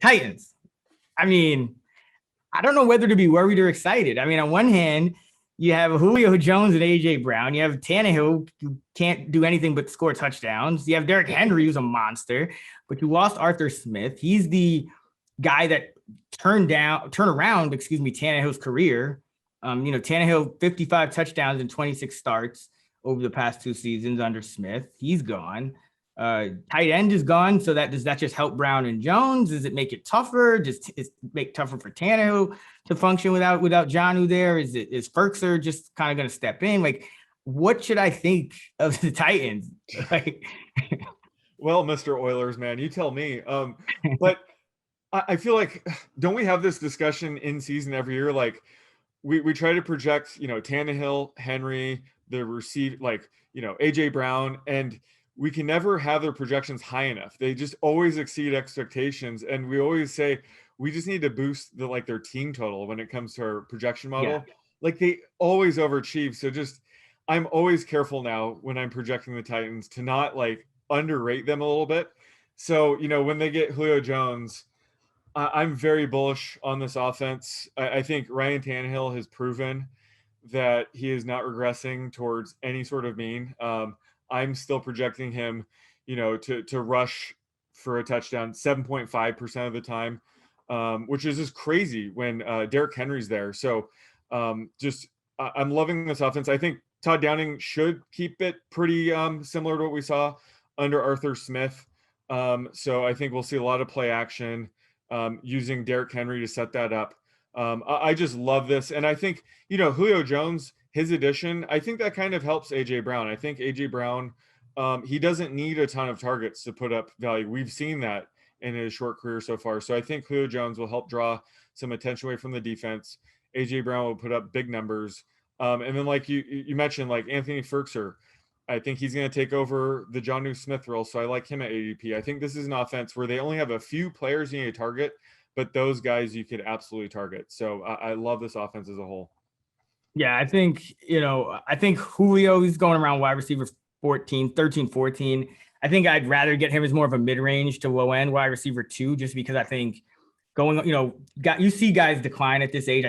Titans. I mean, I don't know whether to be worried or excited. I mean, on one hand, you have Julio Jones and AJ Brown. You have Tannehill, who can't do anything but score touchdowns. You have Derrick Henry, who's a monster, but you lost Arthur Smith. He's the guy that turned around, Tannehill's career. Tannehill 55 touchdowns and 26 starts over the past 2 seasons under Smith. He's gone. Tight end is gone. So does that just help Brown and Jones? Does it make it tougher? Does it make it tougher for Tannehill to function without Jonnu there? Is Firkser just kind of going to step in? Like, what should I think of the Titans? Well, Mr. Oilers, man, you tell me. But I feel like, don't we have this discussion in season every year? Like, we try to project, Tannehill, Henry, the AJ Brown, and we can never have their projections high enough. They just always exceed expectations. And we always say, we just need to boost their team total when it comes to our projection model. Yeah. Like, they always overachieve. So I'm always careful now when I'm projecting the Titans to not underrate them a little bit. So, when they get Julio Jones, I'm very bullish on this offense. I think Ryan Tannehill has proven that he is not regressing towards any sort of mean. I'm still projecting him, to rush for a touchdown 7.5% of the time, which is just crazy when Derrick Henry's there. So I'm loving this offense. I think Todd Downing should keep it pretty similar to what we saw under Arthur Smith. So I think we'll see a lot of play action using Derrick Henry to set that up. I just love this. And I think, Julio Jones, his addition, I think that kind of helps AJ Brown. I think AJ Brown, he doesn't need a ton of targets to put up value. We've seen that in his short career so far. So I think Julio Jones will help draw some attention away from the defense. AJ Brown will put up big numbers. And then like you mentioned, like Anthony Firkser, I think he's going to take over the Jonnu Smith role. So I like him at ADP. I think this is an offense where they only have a few players you need to target, but those guys you could absolutely target. So I love this offense as a whole. Yeah, I think Julio is going around wide receiver 13, 14. I think I'd rather get him as more of a mid-range to low end wide receiver 2, just because I think you see guys decline at this age.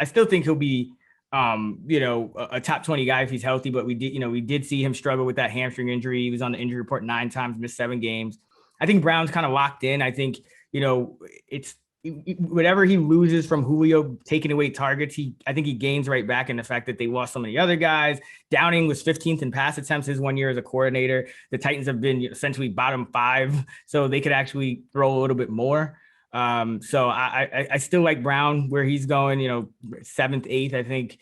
I still think he'll be, a top 20 guy if he's healthy, but we did see him struggle with that hamstring injury. He was on the injury report 9 times, missed 7 games. I think Brown's kind of locked in. I think, it's whatever he loses from Julio taking away targets, I think he gains right back in the fact that they lost so many other guys. Downing was 15th in pass attempts his 1 year as a coordinator. The Titans have been essentially bottom 5, so they could actually throw a little bit more. So I still like Brown where he's going, 7th, 8th. I think,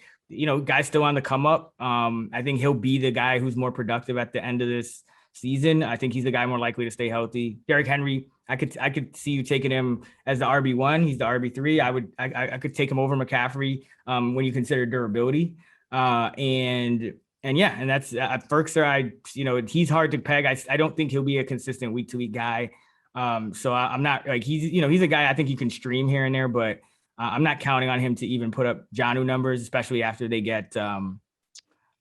guy's still on the come up. I think he'll be the guy who's more productive at the end of this season. I think he's the guy more likely to stay healthy. Derrick Henry, I could see you taking him as the RB1. He's the RB3. I could take him over McCaffrey when you consider durability. And that's Firkser. He's hard to peg. I don't think he'll be a consistent week to week guy. So I'm not like he's a guy I think you can stream here and there, but I'm not counting on him to even put up Jonnu numbers, especially after they get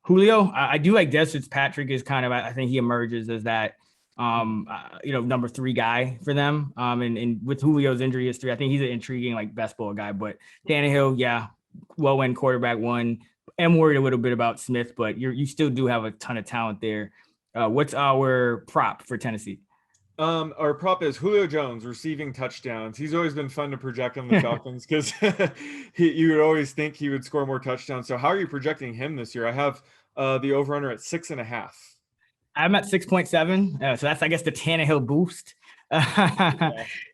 Julio. I do like Des Fitzpatrick is kind of, I think he emerges as that number 3 guy for them. And with Julio's injury history, I think he's an intriguing best ball guy. But Tannehill, yeah, low end quarterback 1. I'm worried a little bit about Smith, but you still do have a ton of talent there. What's our prop for Tennessee? Our prop is Julio Jones receiving touchdowns. He's always been fun to project on the Falcons because you would always think he would score more touchdowns. So how are you projecting him this year? I have the over-under at 6.5. I'm at 6.7. So that's, I guess, the Tannehill boost.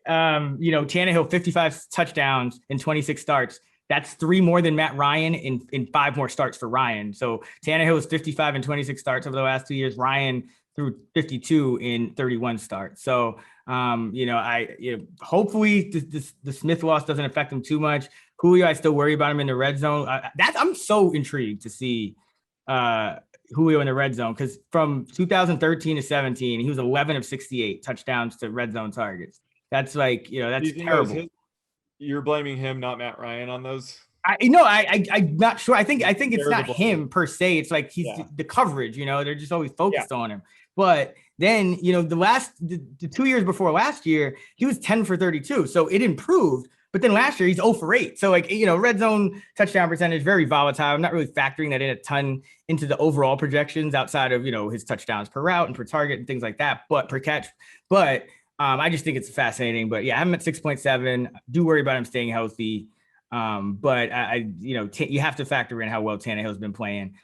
Tannehill 55 touchdowns in 26 starts. That's 3 more than Matt Ryan in 5 more starts for Ryan. So Tannehill is 55 in 26 starts over the last 2 years. Ryan through 52 in 31 starts. So, hopefully the Smith loss doesn't affect him too much. Julio, I still worry about him in the red zone. I'm so intrigued to see Julio in the red zone, because from 2013 to 17, he was 11 of 68 touchdowns to red zone targets. That's that's terrible. You're blaming him, not Matt Ryan, on those? I'm not sure. I think it's not him per se. It's like he's the coverage, they're just always focused on him. But then, the 2 years before last year, he was 10 for 32. So it improved. But then last year he's 0 for 8. So red zone touchdown percentage, very volatile. I'm not really factoring that in a ton into the overall projections outside of, his touchdowns per route and per target and things like that, but per catch. But I just think it's fascinating. But yeah, I'm at 6.7. Do worry about him staying healthy. But you have to factor in how well Tannehill's been playing.